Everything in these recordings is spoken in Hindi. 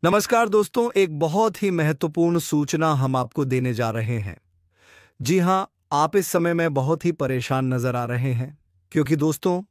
नमस्कार दोस्तों, एक बहुत ही महत्वपूर्ण सूचना हम आपको देने जा रहे हैं। जी हाँ, आप इस समय में बहुत ही परेशान नजर आ रहे हैं क्योंकि दोस्तों,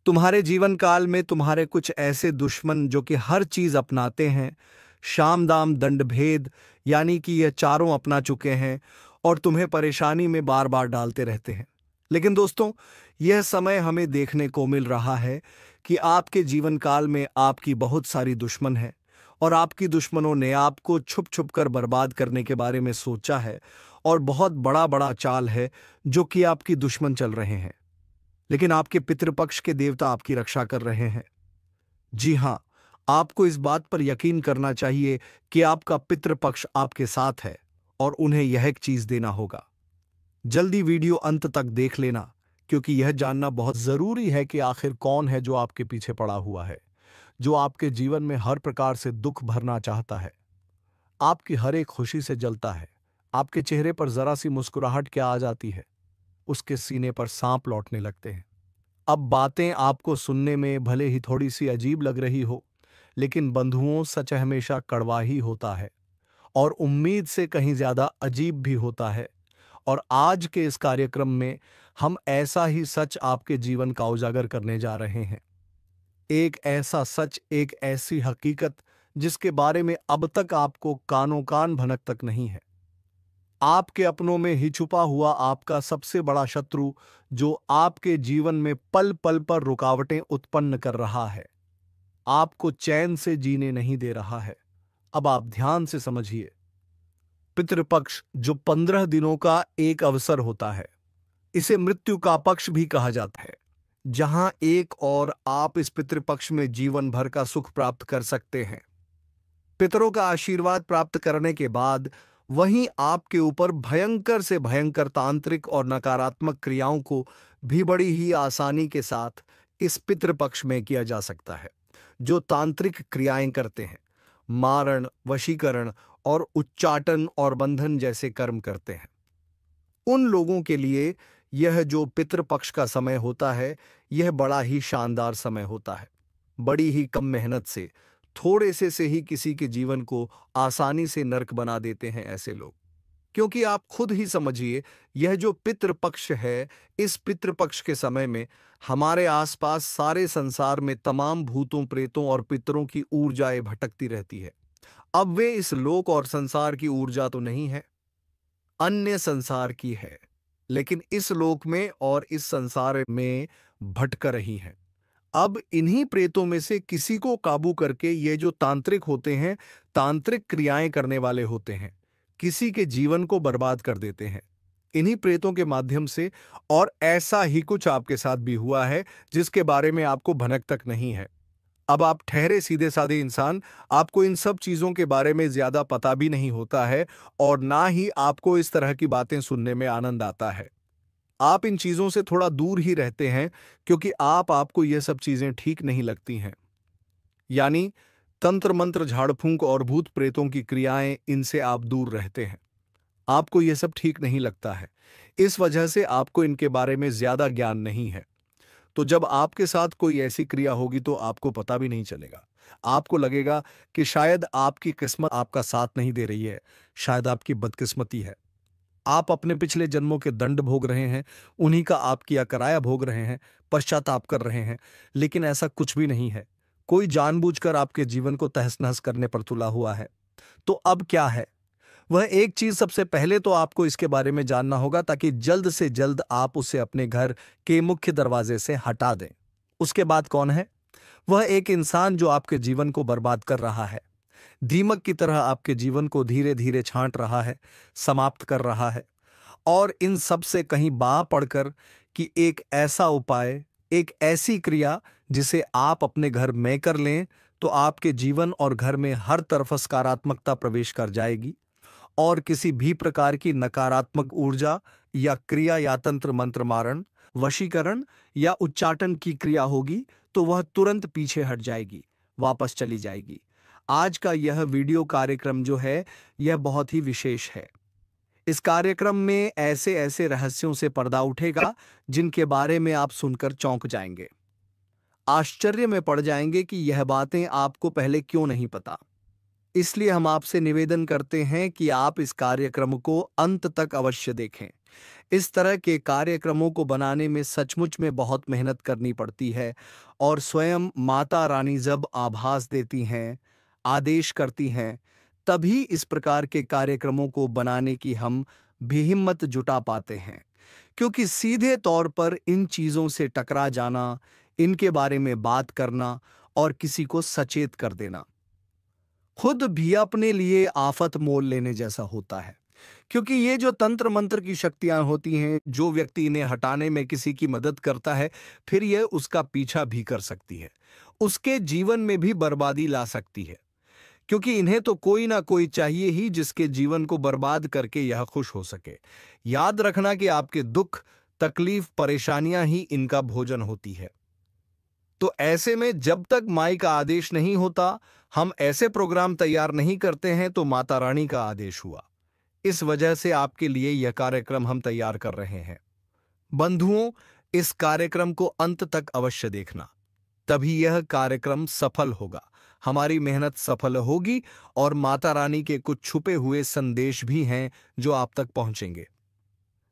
तुम्हारे जीवन काल में तुम्हारे कुछ ऐसे दुश्मन जो कि हर चीज अपनाते हैं, शाम दाम दंड भेद, यानी कि ये चारों अपना चुके हैं और तुम्हें परेशानी में बार बार डालते रहते हैं। लेकिन दोस्तों, यह समय हमें देखने को मिल रहा है कि आपके जीवन काल में आपकी बहुत सारी दुश्मन है और आपकी दुश्मनों ने आपको छुप छुप कर बर्बाद करने के बारे में सोचा है और बहुत बड़ा बड़ा चाल है जो कि आपकी दुश्मन चल रहे हैं। लेकिन आपके पितृपक्ष के देवता आपकी रक्षा कर रहे हैं। जी हाँ, आपको इस बात पर यकीन करना चाहिए कि आपका पितृपक्ष आपके साथ है और उन्हें यह एक चीज देना होगा। जल्दी वीडियो अंत तक देख लेना, क्योंकि यह जानना बहुत जरूरी है कि आखिर कौन है जो आपके पीछे पड़ा हुआ है, जो आपके जीवन में हर प्रकार से दुख भरना चाहता है, आपकी हर एक खुशी से जलता है। आपके चेहरे पर जरा सी मुस्कुराहट क्या आ जाती है, उसके सीने पर सांप लौटने लगते हैं। अब बातें आपको सुनने में भले ही थोड़ी सी अजीब लग रही हो, लेकिन बंधुओं, सच हमेशा कड़वा ही होता है और उम्मीद से कहीं ज्यादा अजीब भी होता है। और आज के इस कार्यक्रम में हम ऐसा ही सच आपके जीवन का उजागर करने जा रहे हैं। एक ऐसा सच, एक ऐसी हकीकत जिसके बारे में अब तक आपको कानों कान भनक तक नहीं है। आपके अपनों में ही छुपा हुआ आपका सबसे बड़ा शत्रु, जो आपके जीवन में पल पल पर रुकावटें उत्पन्न कर रहा है, आपको चैन से जीने नहीं दे रहा है। अब आप ध्यान से समझिए। पितृपक्ष जो 15 दिनों का एक अवसर होता है, इसे मृत्यु का पक्ष भी कहा जाता है, जहां एक और आप इस पितृपक्ष में जीवन भर का सुख प्राप्त कर सकते हैं। पितरों का आशीर्वाद प्राप्त करने के बाद वहीं आपके ऊपर भयंकर से भयंकर तांत्रिक और नकारात्मक क्रियाओं को भी बड़ी ही आसानी के साथ इस पितृपक्ष में किया जा सकता है। जो तांत्रिक क्रियाएं करते हैं, मारण, वशीकरण और उच्चाटन और बंधन जैसे कर्म करते हैं, उन लोगों के लिए यह जो पितृपक्ष का समय होता है, यह बड़ा ही शानदार समय होता है। बड़ी ही कम मेहनत से, थोड़े से ही किसी के जीवन को आसानी से नरक बना देते हैं ऐसे लोग। क्योंकि आप खुद ही समझिए, यह जो पितृपक्ष है, इस पितृपक्ष के समय में हमारे आसपास सारे संसार में तमाम भूतों, प्रेतों और पितरों की ऊर्जाएं भटकती रहती है। अब वे इस लोक और संसार की ऊर्जा तो नहीं है, अन्य संसार की है, लेकिन इस लोक में और इस संसार में भटक रही है। अब इन्हीं प्रेतों में से किसी को काबू करके ये जो तांत्रिक होते हैं, तांत्रिक क्रियाएं करने वाले होते हैं, किसी के जीवन को बर्बाद कर देते हैं इन्हीं प्रेतों के माध्यम से। और ऐसा ही कुछ आपके साथ भी हुआ है, जिसके बारे में आपको भनक तक नहीं है। अब आप ठहरे सीधे साधे इंसान, आपको इन सब चीजों के बारे में ज्यादा पता भी नहीं होता है और ना ही आपको इस तरह की बातें सुनने में आनंद आता है। आप इन चीजों से थोड़ा दूर ही रहते हैं, क्योंकि आपको ये सब चीजें ठीक नहीं लगती हैं। यानी तंत्र मंत्र, झाड़ फूंक और भूत प्रेतों की क्रियाएं, इनसे आप दूर रहते हैं। आपको ये सब ठीक नहीं लगता है, इस वजह से आपको इनके बारे में ज्यादा ज्ञान नहीं है। तो जब आपके साथ कोई ऐसी क्रिया होगी तो आपको पता भी नहीं चलेगा। आपको लगेगा कि शायद आपकी किस्मत आपका साथ नहीं दे रही है, शायद आपकी बदकिस्मती है। आप अपने पिछले जन्मों के दंड भोग रहे हैं, उन्हीं का आप किया कराया भोग रहे हैं, पश्चाताप कर रहे हैं। लेकिन ऐसा कुछ भी नहीं है। कोई जानबूझकर आपके जीवन को तहस नहस करने पर तुला हुआ है। तो अब क्या है? वह एक चीज सबसे पहले तो आपको इसके बारे में जानना होगा, ताकि जल्द से जल्द आप उसे अपने घर के मुख्य दरवाजे से हटा दें। उसके बाद कौन है? वह एक इंसान जो आपके जीवन को बर्बाद कर रहा है, दीमक की तरह आपके जीवन को धीरे धीरे छांट रहा है, समाप्त कर रहा है। और इन सब से कहीं बां पड़कर कि एक ऐसा उपाय, एक ऐसी क्रिया जिसे आप अपने घर में कर लें, तो आपके जीवन और घर में हर तरफ सकारात्मकता प्रवेश कर जाएगी और किसी भी प्रकार की नकारात्मक ऊर्जा या क्रिया या तंत्र मंत्र, मारण, वशीकरण या उच्चाटन की क्रिया होगी तो वह तुरंत पीछे हट जाएगी, वापस चली जाएगी। आज का यह वीडियो कार्यक्रम जो है, यह बहुत ही विशेष है। इस कार्यक्रम में ऐसे ऐसे रहस्यों से पर्दा उठेगा जिनके बारे में आप सुनकर चौंक जाएंगे, आश्चर्य में पड़ जाएंगे कि यह बातें आपको पहले क्यों नहीं पता। इसलिए हम आपसे निवेदन करते हैं कि आप इस कार्यक्रम को अंत तक अवश्य देखें। इस तरह के कार्यक्रमों को बनाने में सचमुच में बहुत मेहनत करनी पड़ती है और स्वयं माता रानी जब आभास देती हैं, आदेश करती हैं, तभी इस प्रकार के कार्यक्रमों को बनाने की हम भी हिम्मत जुटा पाते हैं। क्योंकि सीधे तौर पर इन चीज़ों से टकरा जाना, इनके बारे में बात करना और किसी को सचेत कर देना खुद भी अपने लिए आफत मोल लेने जैसा होता है। क्योंकि ये जो तंत्र मंत्र की शक्तियां होती हैं, जो व्यक्ति इन्हें हटाने में किसी की मदद करता है, फिर यह उसका पीछा भी कर सकती है, उसके जीवन में भी बर्बादी ला सकती है। क्योंकि इन्हें तो कोई ना कोई चाहिए ही जिसके जीवन को बर्बाद करके यह खुश हो सके। याद रखना कि आपके दुख, तकलीफ, परेशानियां ही इनका भोजन होती है। तो ऐसे में जब तक माई का आदेश नहीं होता, हम ऐसे प्रोग्राम तैयार नहीं करते हैं, तो माता रानी का आदेश हुआ। इस वजह से आपके लिए यह कार्यक्रम हम तैयार कर रहे हैं। बंधुओं, इस कार्यक्रम को अंत तक अवश्य देखना, तभी यह कार्यक्रम सफल होगा, हमारी मेहनत सफल होगी और माता रानी के कुछ छुपे हुए संदेश भी हैं जो आप तक पहुंचेंगे।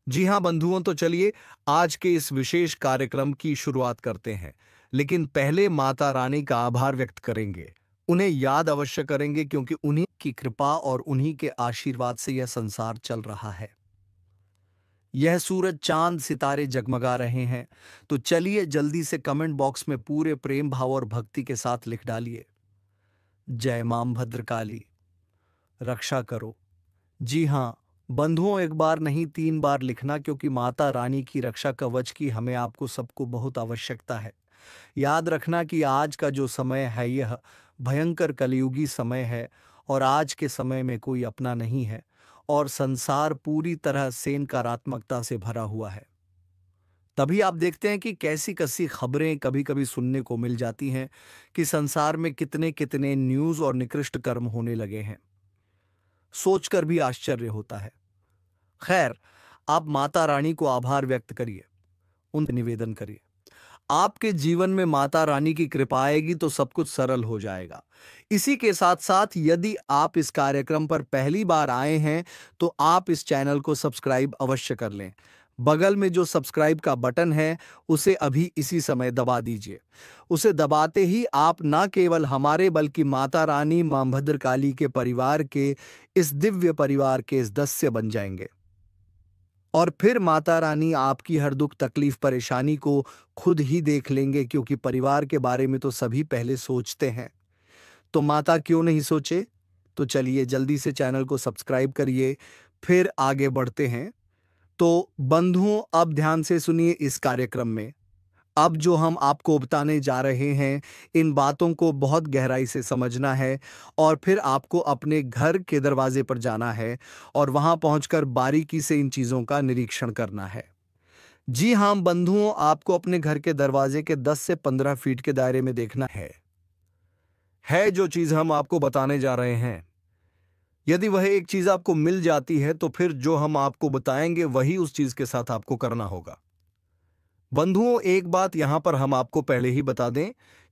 जी हां बंधुओं, तो चलिए आज के इस विशेष कार्यक्रम की शुरुआत करते हैं। लेकिन पहले माता रानी का आभार व्यक्त करेंगे, उन्हें याद अवश्य करेंगे, क्योंकि उन्हीं की कृपा और उन्हीं के आशीर्वाद से यह संसार चल रहा है। यह सूरज, चांद, सितारे जगमगा रहे हैं। तो चलिए जल्दी से कमेंट बॉक्स में पूरे प्रेम भाव और भक्ति के साथ लिख डालिए, जय मां भद्रकाली, रक्षा करो। जी हां बंधुओं, एक बार नहीं 3 बार लिखना, क्योंकि माता रानी की रक्षा कवच की हमें आपको सबको बहुत आवश्यकता है। याद रखना कि आज का जो समय है यह भयंकर कलयुगी समय है और आज के समय में कोई अपना नहीं है और संसार पूरी तरह से नकारात्मकता से भरा हुआ है। तभी आप देखते हैं कि कैसी कैसी खबरें कभी कभी सुनने को मिल जाती हैं कि संसार में कितने कितने न्यूज़ और निकृष्ट कर्म होने लगे हैं। सोचकर भी आश्चर्य होता है। खैर, आप माता रानी को आभार व्यक्त करिए, उनसे निवेदन करिए। आपके जीवन में माता रानी की कृपा आएगी तो सब कुछ सरल हो जाएगा। इसी के साथ साथ यदि आप इस कार्यक्रम पर पहली बार आए हैं तो आप इस चैनल को सब्सक्राइब अवश्य कर लें। बगल में जो सब्सक्राइब का बटन है उसे अभी इसी समय दबा दीजिए। उसे दबाते ही आप ना केवल हमारे बल्कि माता रानी मां भद्रकाली के परिवार के, इस दिव्य परिवार के सदस्य बन जाएंगे। और फिर माता रानी आपकी हर दुख, तकलीफ, परेशानी को खुद ही देख लेंगे, क्योंकि परिवार के बारे में तो सभी पहले सोचते हैं। तो माता क्यों नहीं सोचे? तो चलिए जल्दी से चैनल को सब्सक्राइब करिए, फिर आगे बढ़ते हैं। तो बंधुओं, अब ध्यान से सुनिए इस कार्यक्रम में। अब जो हम आपको बताने जा रहे हैं, इन बातों को बहुत गहराई से समझना है और फिर आपको अपने घर के दरवाजे पर जाना है और वहां पहुंचकर बारीकी से इन चीज़ों का निरीक्षण करना है। जी हाँ बंधुओं, आपको अपने घर के दरवाजे के 10 से 15 फीट के दायरे में देखना है जो चीज़ हम आपको बताने जा रहे हैं। यदि वह एक चीज़ आपको मिल जाती है तो फिर जो हम आपको बताएंगे वही उस चीज़ के साथ आपको करना होगा। बंधुओं, एक बात यहां पर हम आपको पहले ही बता दें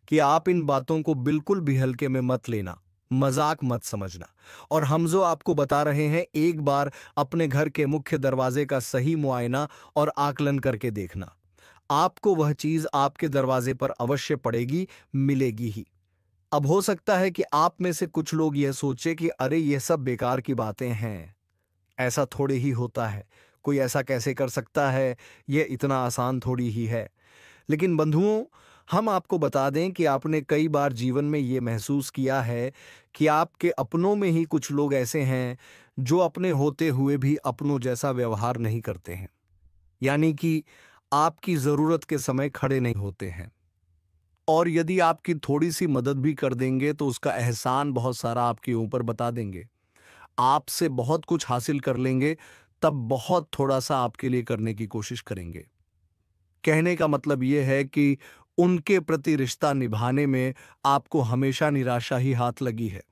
कि आप इन बातों को बिल्कुल भी हल्के में मत लेना, मजाक मत समझना। और हम जो आपको बता रहे हैं, एक बार अपने घर के मुख्य दरवाजे का सही मुआयना और आकलन करके देखना। आपको वह चीज आपके दरवाजे पर अवश्य पड़ेगी, मिलेगी ही। अब हो सकता है कि आप में से कुछ लोग यह सोचे कि अरे ये सब बेकार की बातें हैं, ऐसा थोड़े ही होता है, कोई ऐसा कैसे कर सकता है, यह इतना आसान थोड़ी ही है। लेकिन बंधुओं, हम आपको बता दें कि आपने कई बार जीवन में ये महसूस किया है कि आपके अपनों में ही कुछ लोग ऐसे हैं जो अपने होते हुए भी अपनों जैसा व्यवहार नहीं करते हैं, यानी कि आपकी ज़रूरत के समय खड़े नहीं होते हैं। और यदि आपकी थोड़ी सी मदद भी कर देंगे तो उसका एहसान बहुत सारा आपके ऊपर बता देंगे। आपसे बहुत कुछ हासिल कर लेंगे, तब बहुत थोड़ा सा आपके लिए करने की कोशिश करेंगे। कहने का मतलब यह है कि उनके प्रति रिश्ता निभाने में आपको हमेशा निराशा ही हाथ लगी है।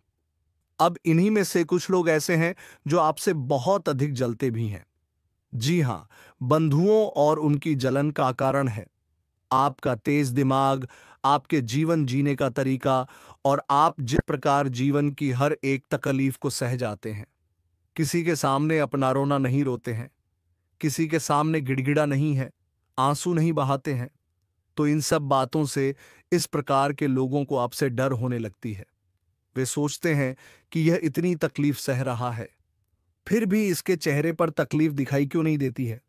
अब इन्हीं में से कुछ लोग ऐसे हैं जो आपसे बहुत अधिक जलते भी हैं। जी हां बंधुओं, और उनकी जलन का कारण है आपका तेज दिमाग, आपके जीवन जीने का तरीका और आप जिस प्रकार जीवन की हर एक तकलीफ को सह जाते हैं। किसी के सामने अपना रोना नहीं रोते हैं, किसी के सामने गिड़गिड़ा नहीं है, आंसू नहीं बहाते हैं, तो इन सब बातों से इस प्रकार के लोगों को आपसे डर होने लगती है। वे सोचते हैं कि यह इतनी तकलीफ सह रहा है, फिर भी इसके चेहरे पर तकलीफ दिखाई क्यों नहीं देती है।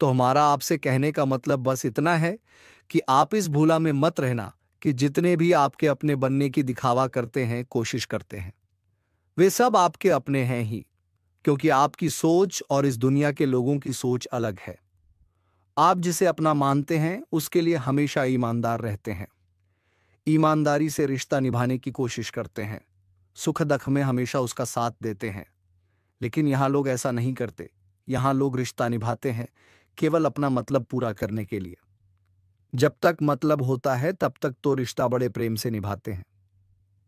तो हमारा आपसे कहने का मतलब बस इतना है कि आप इस भूला में मत रहना कि जितने भी आपके अपने बनने की दिखावा करते हैं, कोशिश करते हैं, वे सब आपके अपने हैं ही, क्योंकि आपकी सोच और इस दुनिया के लोगों की सोच अलग है। आप जिसे अपना मानते हैं उसके लिए हमेशा ईमानदार रहते हैं, ईमानदारी से रिश्ता निभाने की कोशिश करते हैं, सुख दुख में हमेशा उसका साथ देते हैं। लेकिन यहाँ लोग ऐसा नहीं करते। यहाँ लोग रिश्ता निभाते हैं केवल अपना मतलब पूरा करने के लिए। जब तक मतलब होता है तब तक तो रिश्ता बड़े प्रेम से निभाते हैं,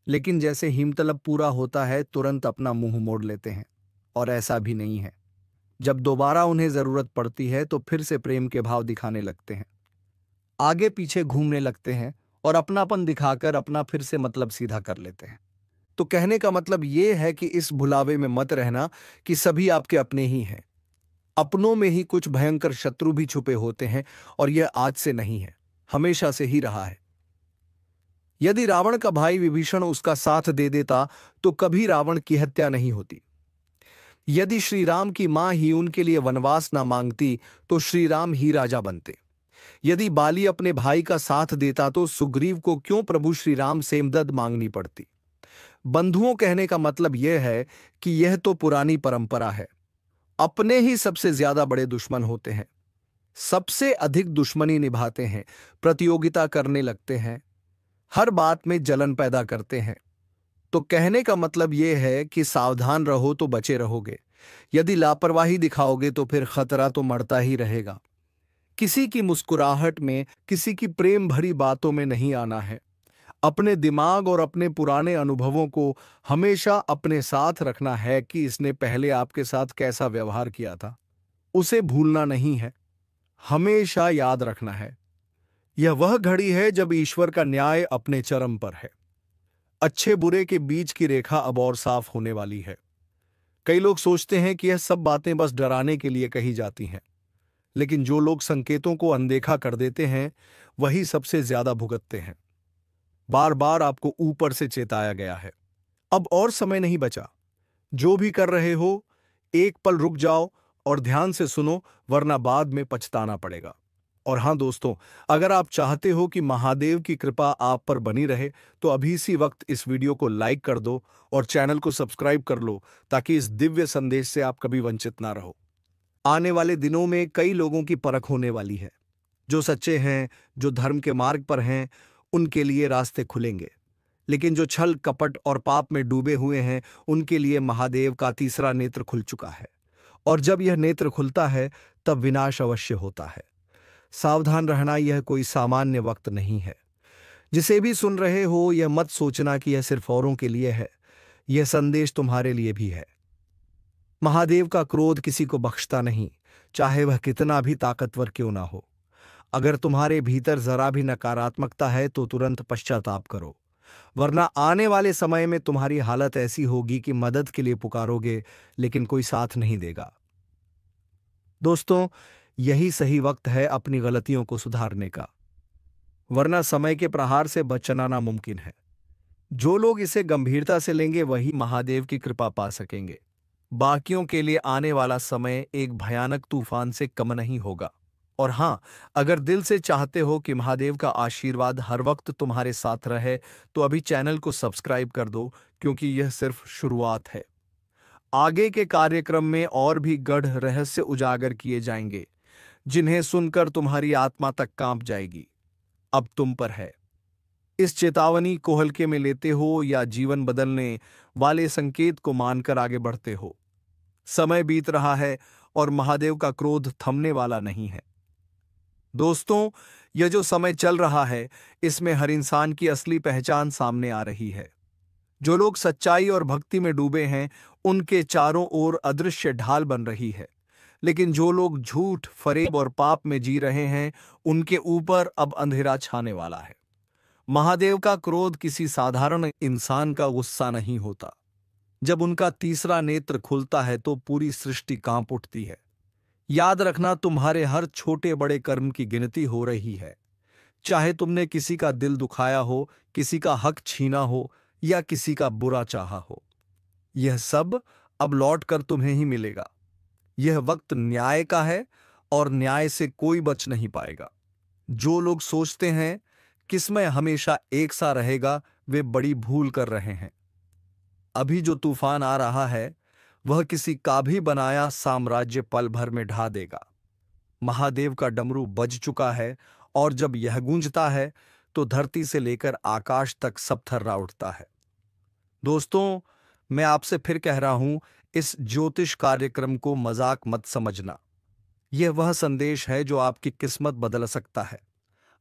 लेकिन जैसे हिमतलब पूरा होता है तुरंत अपना मुंह मोड़ लेते हैं। और ऐसा भी नहीं है, जब दोबारा उन्हें जरूरत पड़ती है तो फिर से प्रेम के भाव दिखाने लगते हैं, आगे पीछे घूमने लगते हैं और अपनापन दिखाकर अपना फिर से मतलब सीधा कर लेते हैं। तो कहने का मतलब यह है कि इस भुलावे में मत रहना कि सभी आपके अपने ही हैं। अपनों में ही कुछ भयंकर शत्रु भी छुपे होते हैं, और यह आज से नहीं है, हमेशा से ही रहा है। यदि रावण का भाई विभीषण उसका साथ दे देता तो कभी रावण की हत्या नहीं होती। यदि श्री राम की मां ही उनके लिए वनवास ना मांगती तो श्री राम ही राजा बनते। यदि बाली अपने भाई का साथ देता तो सुग्रीव को क्यों प्रभु श्री राम से मदद मांगनी पड़ती। बंधुओं कहने का मतलब यह है कि यह तो पुरानी परंपरा है। अपने ही सबसे ज्यादा बड़े दुश्मन होते हैं, सबसे अधिक दुश्मनी निभाते हैं, प्रतियोगिता करने लगते हैं, हर बात में जलन पैदा करते हैं। तो कहने का मतलब यह है कि सावधान रहो तो बचे रहोगे, यदि लापरवाही दिखाओगे तो फिर खतरा तो मरता ही रहेगा। किसी की मुस्कुराहट में, किसी की प्रेम भरी बातों में नहीं आना है। अपने दिमाग और अपने पुराने अनुभवों को हमेशा अपने साथ रखना है कि इसने पहले आपके साथ कैसा व्यवहार किया था, उसे भूलना नहीं है, हमेशा याद रखना है। यह वह घड़ी है जब ईश्वर का न्याय अपने चरम पर है। अच्छे बुरे के बीच की रेखा अब और साफ होने वाली है। कई लोग सोचते हैं कि यह सब बातें बस डराने के लिए कही जाती हैं, लेकिन जो लोग संकेतों को अनदेखा कर देते हैं वही सबसे ज्यादा भुगतते हैं। बार बार आपको ऊपर से चेताया गया है, अब और समय नहीं बचा। जो भी कर रहे हो, एक पल रुक जाओ और ध्यान से सुनो, वरना बाद में पछताना पड़ेगा। और हाँ दोस्तों, अगर आप चाहते हो कि महादेव की कृपा आप पर बनी रहे तो अभी इसी वक्त इस वीडियो को लाइक कर दो और चैनल को सब्सक्राइब कर लो, ताकि इस दिव्य संदेश से आप कभी वंचित ना रहो। आने वाले दिनों में कई लोगों की परख होने वाली है। जो सच्चे हैं, जो धर्म के मार्ग पर हैं, उनके लिए रास्ते खुलेंगे, लेकिन जो छल कपट और पाप में डूबे हुए हैं उनके लिए महादेव का तीसरा नेत्र खुल चुका है। और जब यह नेत्र खुलता है तब विनाश अवश्य होता है। सावधान रहना यह कोई सामान्य वक्त नहीं है। जिसे भी सुन रहे हो यह मत सोचना कि यह सिर्फ औरों के लिए है, यह संदेश तुम्हारे लिए भी है। महादेव का क्रोध किसी को बख्शता नहीं, चाहे वह कितना भी ताकतवर क्यों ना हो। अगर तुम्हारे भीतर जरा भी नकारात्मकता है तो तुरंत पश्चाताप करो, वरना आने वाले समय में तुम्हारी हालत ऐसी होगी कि मदद के लिए पुकारोगे लेकिन कोई साथ नहीं देगा। दोस्तों, यही सही वक्त है अपनी गलतियों को सुधारने का, वरना समय के प्रहार से बचना नामुमकिन है। जो लोग इसे गंभीरता से लेंगे वही महादेव की कृपा पा सकेंगे। बाकियों के लिए आने वाला समय एक भयानक तूफान से कम नहीं होगा। और हाँ, अगर दिल से चाहते हो कि महादेव का आशीर्वाद हर वक्त तुम्हारे साथ रहे तो अभी चैनल को सब्सक्राइब कर दो, क्योंकि यह सिर्फ शुरुआत है। आगे के कार्यक्रम में और भी गढ़ रहस्य उजागर किए जाएंगे, जिन्हें सुनकर तुम्हारी आत्मा तक कांप जाएगी। अब तुम पर है। इस चेतावनी को हल्के में लेते हो या जीवन बदलने वाले संकेत को मानकर आगे बढ़ते हो। समय बीत रहा है और महादेव का क्रोध थमने वाला नहीं है। दोस्तों, यह जो समय चल रहा है इसमें हर इंसान की असली पहचान सामने आ रही है। जो लोग सच्चाई और भक्ति में डूबे हैं उनके चारों ओर अदृश्य ढाल बन रही है, लेकिन जो लोग झूठ, फरेब और पाप में जी रहे हैं उनके ऊपर अब अंधेरा छाने वाला है। महादेव का क्रोध किसी साधारण इंसान का गुस्सा नहीं होता। जब उनका तीसरा नेत्र खुलता है तो पूरी सृष्टि कांप उठती है। याद रखना, तुम्हारे हर छोटे बड़े कर्म की गिनती हो रही है। चाहे तुमने किसी का दिल दुखाया हो, किसी का हक छीना हो या किसी का बुरा चाहा हो, यह सब अब लौट कर तुम्हें ही मिलेगा। यह वक्त न्याय का है और न्याय से कोई बच नहीं पाएगा। जो लोग सोचते हैं कि समय हमेशा एक सा रहेगा, वे बड़ी भूल कर रहे हैं। अभी जो तूफान आ रहा है वह किसी का भी बनाया साम्राज्य पल भर में ढा देगा। महादेव का डमरू बज चुका है और जब यह गूंजता है तो धरती से लेकर आकाश तक सब थर्रा उठता है। दोस्तों, मैं आपसे फिर कह रहा हूं, इस ज्योतिष कार्यक्रम को मजाक मत समझना। यह वह संदेश है जो आपकी किस्मत बदल सकता है।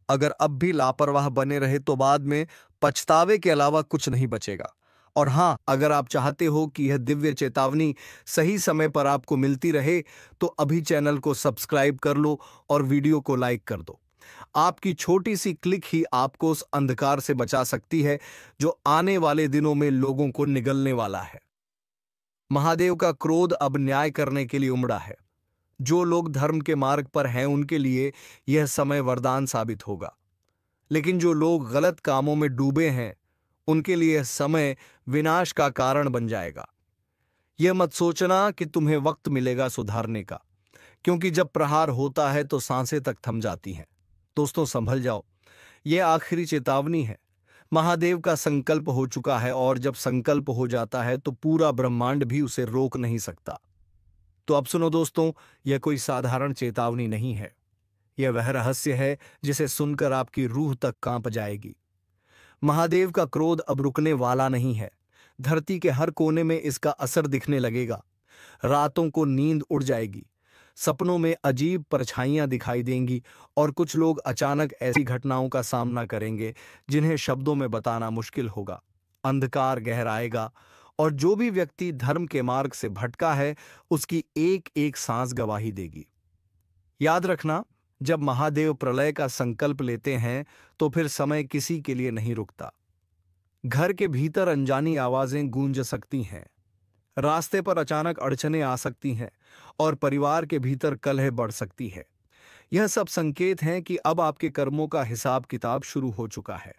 अगर अब भी लापरवाह बने रहे तो बाद में पछतावे के अलावा कुछ नहीं बचेगा। और हां, अगर आप चाहते हो कि यह दिव्य चेतावनी सही समय पर आपको मिलती रहे तो अभी चैनल को सब्सक्राइब कर लो और वीडियो को लाइक कर दो। आपकी छोटी सी क्लिक ही आपको उस अंधकार से बचा सकती है जो आने वाले दिनों में लोगों को निगलने वाला है। महादेव का क्रोध अब न्याय करने के लिए उमड़ा है। जो लोग धर्म के मार्ग पर हैं उनके लिए यह समय वरदान साबित होगा, लेकिन जो लोग गलत कामों में डूबे हैं उनके लिए यह समय विनाश का कारण बन जाएगा। यह मत सोचना कि तुम्हें वक्त मिलेगा सुधारने का, क्योंकि जब प्रहार होता है तो सांसें तक थम जाती हैं। दोस्तों, संभल जाओ, यह आखिरी चेतावनी है। महादेव का संकल्प हो चुका है और जब संकल्प हो जाता है तो पूरा ब्रह्मांड भी उसे रोक नहीं सकता। तो अब सुनो दोस्तों, यह कोई साधारण चेतावनी नहीं है। यह वह रहस्य है जिसे सुनकर आपकी रूह तक कांप जाएगी। महादेव का क्रोध अब रुकने वाला नहीं है। धरती के हर कोने में इसका असर दिखने लगेगा। रातों को नींद उड़ जाएगी, सपनों में अजीब परछाइयां दिखाई देंगी और कुछ लोग अचानक ऐसी घटनाओं का सामना करेंगे जिन्हें शब्दों में बताना मुश्किल होगा। अंधकार गहराएगा और जो भी व्यक्ति धर्म के मार्ग से भटका है उसकी एक एक सांस गवाही देगी। याद रखना, जब महादेव प्रलय का संकल्प लेते हैं तो फिर समय किसी के लिए नहीं रुकता। घर के भीतर अनजानी आवाजें गूंज सकती हैं, रास्ते पर अचानक अड़चनें आ सकती हैं और परिवार के भीतर कलह बढ़ सकती है। यह सब संकेत हैं कि अब आपके कर्मों का हिसाब किताब शुरू हो चुका है।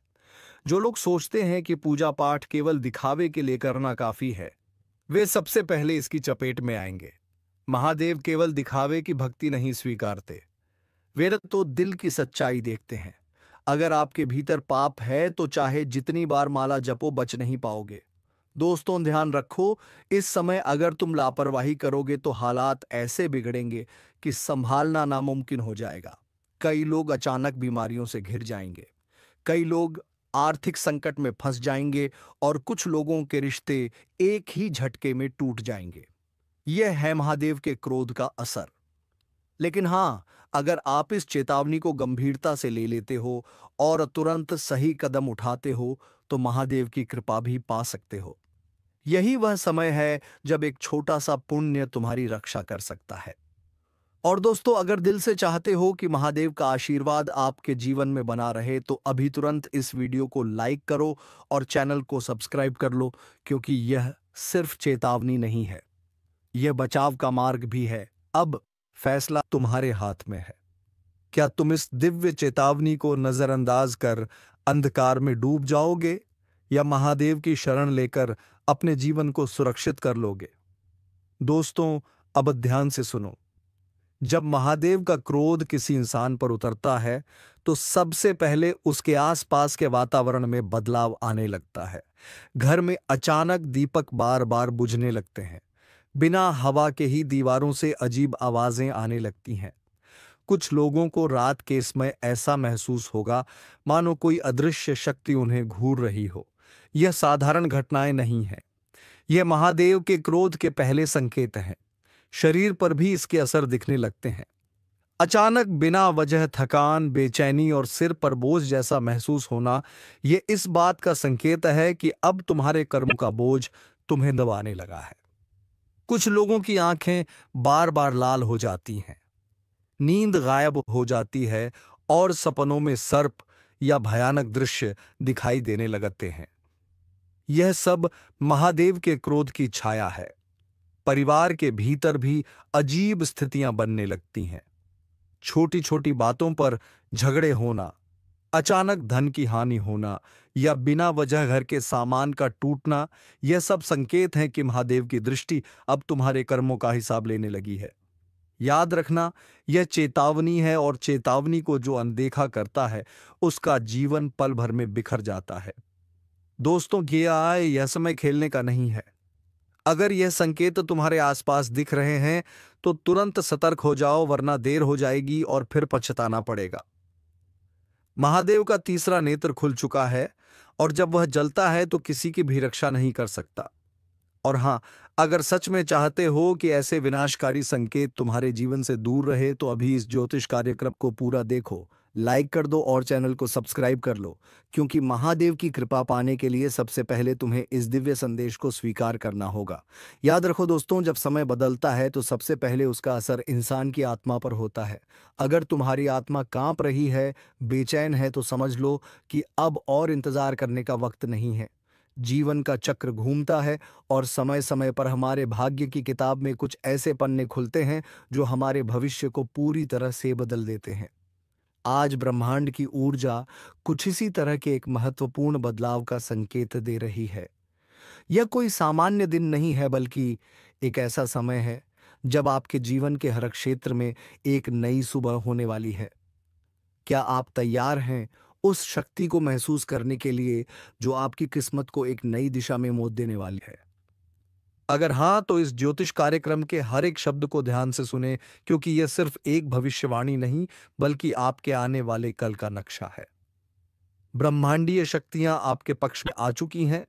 जो लोग सोचते हैं कि पूजा पाठ केवल दिखावे के लिए करना काफी है, वे सबसे पहले इसकी चपेट में आएंगे। महादेव केवल दिखावे की भक्ति नहीं स्वीकारते, वे तो दिल की सच्चाई देखते हैं। अगर आपके भीतर पाप है तो चाहे जितनी बार माला जपो बच नहीं पाओगे। दोस्तों, ध्यान रखो, इस समय अगर तुम लापरवाही करोगे तो हालात ऐसे बिगड़ेंगे कि संभालना नामुमकिन हो जाएगा। कई लोग अचानक बीमारियों से घिर जाएंगे, कई लोग आर्थिक संकट में फंस जाएंगे और कुछ लोगों के रिश्ते एक ही झटके में टूट जाएंगे। यह है महादेव के क्रोध का असर। लेकिन हां, अगर आप इस चेतावनी को गंभीरता से ले लेते हो और तुरंत सही कदम उठाते हो तो महादेव की कृपा भी पा सकते हो। यही वह समय है जब एक छोटा सा पुण्य तुम्हारी रक्षा कर सकता है। और दोस्तों, अगर दिल से चाहते हो कि महादेव का आशीर्वाद आपके जीवन में बना रहे तो अभी तुरंत इस वीडियो को लाइक करो और चैनल को सब्सक्राइब कर लो, क्योंकि यह सिर्फ चेतावनी नहीं है, यह बचाव का मार्ग भी है। अब फैसला तुम्हारे हाथ में है। क्या तुम इस दिव्य चेतावनी को नजरअंदाज कर अंधकार में डूब जाओगे या महादेव की शरण लेकर अपने जीवन को सुरक्षित कर लोगे? दोस्तों, अब ध्यान से सुनो। जब महादेव का क्रोध किसी इंसान पर उतरता है तो सबसे पहले उसके आसपास के वातावरण में बदलाव आने लगता है। घर में अचानक दीपक बार बार बुझने लगते हैं, बिना हवा के ही दीवारों से अजीब आवाजें आने लगती हैं। कुछ लोगों को रात के समय ऐसा महसूस होगा मानो कोई अदृश्य शक्ति उन्हें घूर रही हो। यह साधारण घटनाएं नहीं हैं, यह महादेव के क्रोध के पहले संकेत हैं। शरीर पर भी इसके असर दिखने लगते हैं। अचानक बिना वजह थकान, बेचैनी और सिर पर बोझ जैसा महसूस होना, यह इस बात का संकेत है कि अब तुम्हारे कर्मों का बोझ तुम्हें दबाने लगा है। कुछ लोगों की आंखें बार बार लाल हो जाती हैं, नींद गायब हो जाती है और सपनों में सर्प या भयानक दृश्य दिखाई देने लगते हैं। यह सब महादेव के क्रोध की छाया है। परिवार के भीतर भी अजीब स्थितियां बनने लगती हैं। छोटी छोटी बातों पर झगड़े होना, अचानक धन की हानि होना या बिना वजह घर के सामान का टूटना, यह सब संकेत हैं कि महादेव की दृष्टि अब तुम्हारे कर्मों का हिसाब लेने लगी है। याद रखना, यह चेतावनी है और चेतावनी को जो अनदेखा करता है उसका जीवन पल भर में बिखर जाता है। दोस्तों, यह समय खेलने का नहीं है। अगर यह संकेत तुम्हारे आसपास दिख रहे हैं तो तुरंत सतर्क हो जाओ, वरना देर हो जाएगी और फिर पछताना पड़ेगा। महादेव का तीसरा नेत्र खुल चुका है और जब वह जलता है तो किसी की भी रक्षा नहीं कर सकता। और हां, अगर सच में चाहते हो कि ऐसे विनाशकारी संकेत तुम्हारे जीवन से दूर रहे तो अभी इस ज्योतिष कार्यक्रम को पूरा देखो, लाइक कर दो और चैनल को सब्सक्राइब कर लो, क्योंकि महादेव की कृपा पाने के लिए सबसे पहले तुम्हें इस दिव्य संदेश को स्वीकार करना होगा। याद रखो दोस्तों, जब समय बदलता है तो सबसे पहले उसका असर इंसान की आत्मा पर होता है। अगर तुम्हारी आत्मा कांप रही है, बेचैन है, तो समझ लो कि अब और इंतजार करने का वक्त नहीं है। जीवन का चक्र घूमता है और समय समय पर हमारे भाग्य की किताब में कुछ ऐसे पन्ने खुलते हैं जो हमारे भविष्य को पूरी तरह से बदल देते हैं। आज ब्रह्मांड की ऊर्जा कुछ इसी तरह के एक महत्वपूर्ण बदलाव का संकेत दे रही है। यह कोई सामान्य दिन नहीं है, बल्कि एक ऐसा समय है जब आपके जीवन के हर क्षेत्र में एक नई सुबह होने वाली है। क्या आप तैयार हैं उस शक्ति को महसूस करने के लिए जो आपकी किस्मत को एक नई दिशा में मोड़ देने वाली है? अगर हां, तो इस ज्योतिष कार्यक्रम के हर एक शब्द को ध्यान से सुने, क्योंकि यह सिर्फ एक भविष्यवाणी नहीं, बल्कि आपके आने वाले कल का नक्शा है। ब्रह्मांडीय शक्तियां आपके पक्ष में आ चुकी हैं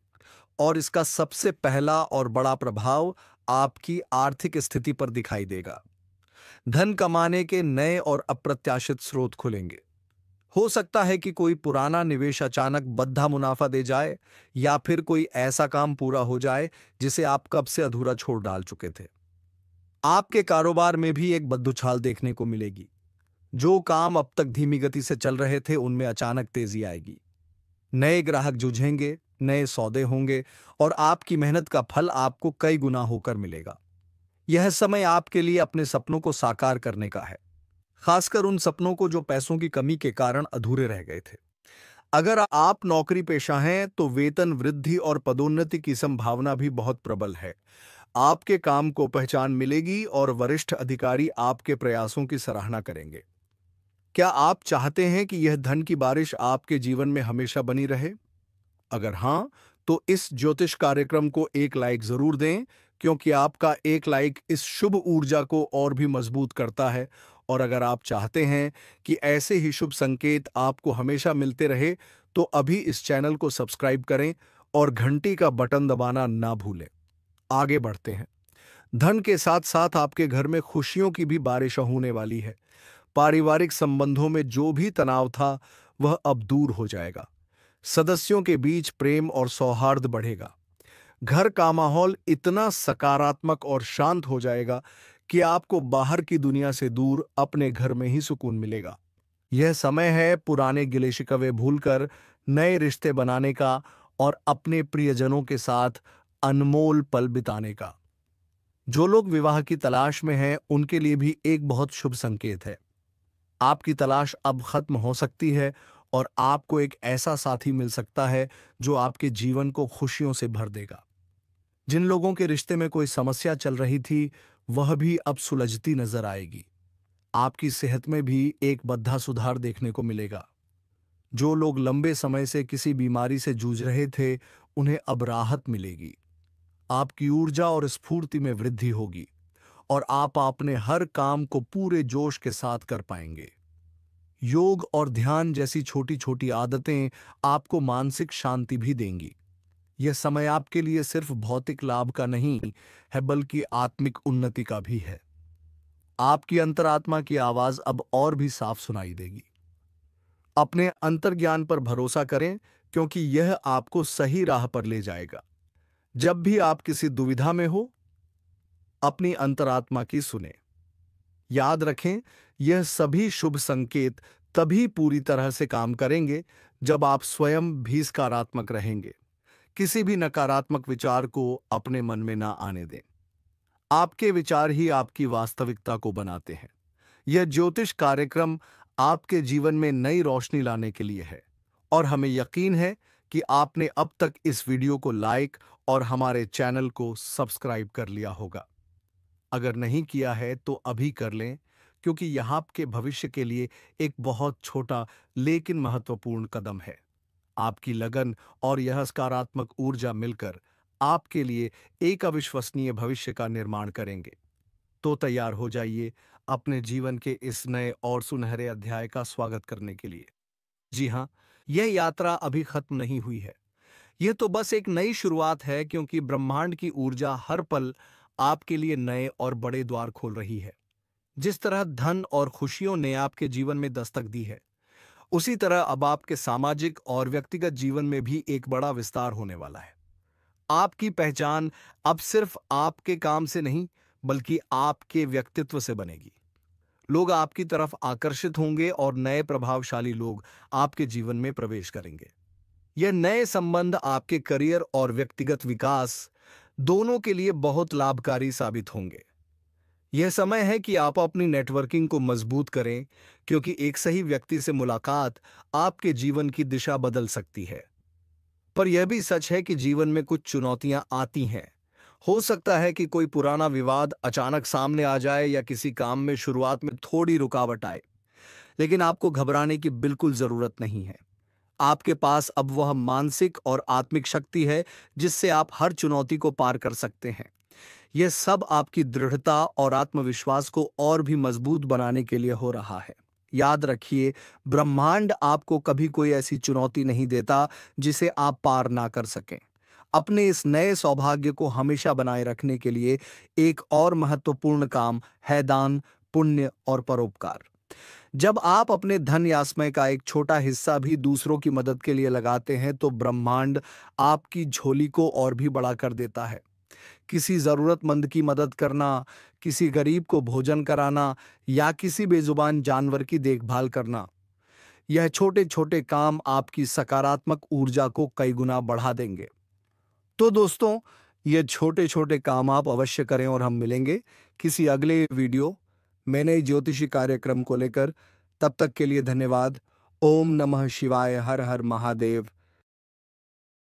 और इसका सबसे पहला और बड़ा प्रभाव आपकी आर्थिक स्थिति पर दिखाई देगा। धन कमाने के नए और अप्रत्याशित स्रोत खुलेंगे। हो सकता है कि कोई पुराना निवेश अचानक बद्धा मुनाफा दे जाए, या फिर कोई ऐसा काम पूरा हो जाए जिसे आप कब से अधूरा छोड़ डाल चुके थे। आपके कारोबार में भी एक बद्दुछाल देखने को मिलेगी। जो काम अब तक धीमी गति से चल रहे थे उनमें अचानक तेजी आएगी। नए ग्राहक जुझेंगे, नए सौदे होंगे और आपकी मेहनत का फल आपको कई गुना होकर मिलेगा। यह समय आपके लिए अपने सपनों को साकार करने का है, खासकर उन सपनों को जो पैसों की कमी के कारण अधूरे रह गए थे। अगर आप नौकरी पेशा हैं तो वेतन वृद्धि और पदोन्नति की संभावना भी बहुत प्रबल है। आपके काम को पहचान मिलेगी और वरिष्ठ अधिकारी आपके प्रयासों की सराहना करेंगे। क्या आप चाहते हैं कि यह धन की बारिश आपके जीवन में हमेशा बनी रहे? अगर हां, तो इस ज्योतिष कार्यक्रम को एक लाइक जरूर दें, क्योंकि आपका एक लाइक इस शुभ ऊर्जा को और भी मजबूत करता है। और अगर आप चाहते हैं कि ऐसे ही शुभ संकेत आपको हमेशा मिलते रहे, तो अभी इस चैनल को सब्सक्राइब करें और घंटी का बटन दबाना ना भूलें। आगे बढ़ते हैं। धन के साथ साथ आपके घर में खुशियों की भी बारिश होने वाली है। पारिवारिक संबंधों में जो भी तनाव था वह अब दूर हो जाएगा। सदस्यों के बीच प्रेम और सौहार्द बढ़ेगा। घर का माहौल इतना सकारात्मक और शांत हो जाएगा कि आपको बाहर की दुनिया से दूर अपने घर में ही सुकून मिलेगा। यह समय है पुराने गिले शिकवे भूलकर नए रिश्ते बनाने का और अपने प्रियजनों के साथ अनमोल पल बिताने का। जो लोग विवाह की तलाश में हैं, उनके लिए भी एक बहुत शुभ संकेत है। आपकी तलाश अब खत्म हो सकती है और आपको एक ऐसा साथी मिल सकता है जो आपके जीवन को खुशियों से भर देगा। जिन लोगों के रिश्ते में कोई समस्या चल रही थी, वह भी अब सुलझती नजर आएगी। आपकी सेहत में भी एक बद्धा सुधार देखने को मिलेगा। जो लोग लंबे समय से किसी बीमारी से जूझ रहे थे, उन्हें अब राहत मिलेगी। आपकी ऊर्जा और स्फूर्ति में वृद्धि होगी और आप अपने हर काम को पूरे जोश के साथ कर पाएंगे। योग और ध्यान जैसी छोटी छोटी आदतें आपको मानसिक शांति भी देंगी। यह समय आपके लिए सिर्फ भौतिक लाभ का नहीं है, बल्कि आत्मिक उन्नति का भी है। आपकी अंतरात्मा की आवाज अब और भी साफ सुनाई देगी। अपने अंतर्ज्ञान पर भरोसा करें, क्योंकि यह आपको सही राह पर ले जाएगा। जब भी आप किसी दुविधा में हो, अपनी अंतरात्मा की सुने। याद रखें, यह सभी शुभ संकेत तभी पूरी तरह से काम करेंगे जब आप स्वयं भी सकारात्मक रहेंगे। किसी भी नकारात्मक विचार को अपने मन में ना आने दें। आपके विचार ही आपकी वास्तविकता को बनाते हैं। यह ज्योतिष कार्यक्रम आपके जीवन में नई रोशनी लाने के लिए है और हमें यकीन है कि आपने अब तक इस वीडियो को लाइक और हमारे चैनल को सब्सक्राइब कर लिया होगा। अगर नहीं किया है तो अभी कर लें, क्योंकि यह आपके भविष्य के लिए एक बहुत छोटा लेकिन महत्वपूर्ण कदम है। आपकी लगन और यह सकारात्मक ऊर्जा मिलकर आपके लिए एक अविश्वसनीय भविष्य का निर्माण करेंगे। तो तैयार हो जाइए अपने जीवन के इस नए और सुनहरे अध्याय का स्वागत करने के लिए। जी हाँ, यह यात्रा अभी खत्म नहीं हुई है। यह तो बस एक नई शुरुआत है, क्योंकि ब्रह्मांड की ऊर्जा हर पल आपके लिए नए और बड़े द्वार खोल रही है। जिस तरह धन और खुशियों ने आपके जीवन में दस्तक दी है, उसी तरह अब आपके सामाजिक और व्यक्तिगत जीवन में भी एक बड़ा विस्तार होने वाला है। आपकी पहचान अब सिर्फ आपके काम से नहीं, बल्कि आपके व्यक्तित्व से बनेगी। लोग आपकी तरफ आकर्षित होंगे और नए प्रभावशाली लोग आपके जीवन में प्रवेश करेंगे। यह नए संबंध आपके करियर और व्यक्तिगत विकास दोनों के लिए बहुत लाभकारी साबित होंगे। यह समय है कि आप अपनी नेटवर्किंग को मजबूत करें, क्योंकि एक सही व्यक्ति से मुलाकात आपके जीवन की दिशा बदल सकती है। पर यह भी सच है कि जीवन में कुछ चुनौतियां आती हैं। हो सकता है कि कोई पुराना विवाद अचानक सामने आ जाए या किसी काम में शुरुआत में थोड़ी रुकावट आए। लेकिन आपको घबराने की बिल्कुल जरूरत नहीं है। आपके पास अब वह मानसिक और आत्मिक शक्ति है जिससे आप हर चुनौती को पार कर सकते हैं। यह सब आपकी दृढ़ता और आत्मविश्वास को और भी मजबूत बनाने के लिए हो रहा है। याद रखिए, ब्रह्मांड आपको कभी कोई ऐसी चुनौती नहीं देता जिसे आप पार ना कर सकें। अपने इस नए सौभाग्य को हमेशा बनाए रखने के लिए एक और महत्वपूर्ण काम है दान, पुण्य और परोपकार। जब आप अपने धन या समय का एक छोटा हिस्सा भी दूसरों की मदद के लिए लगाते हैं, तो ब्रह्मांड आपकी झोली को और भी बड़ा कर देता है। किसी जरूरतमंद की मदद करना, किसी गरीब को भोजन कराना या किसी बेजुबान जानवर की देखभाल करना, यह छोटे छोटे काम आपकी सकारात्मक ऊर्जा को कई गुना बढ़ा देंगे। तो दोस्तों, ये छोटे छोटे काम आप अवश्य करें और हम मिलेंगे किसी अगले वीडियो में नए ज्योतिषी कार्यक्रम को लेकर। तब तक के लिए धन्यवाद। ओम नमः शिवाय। हर हर महादेव।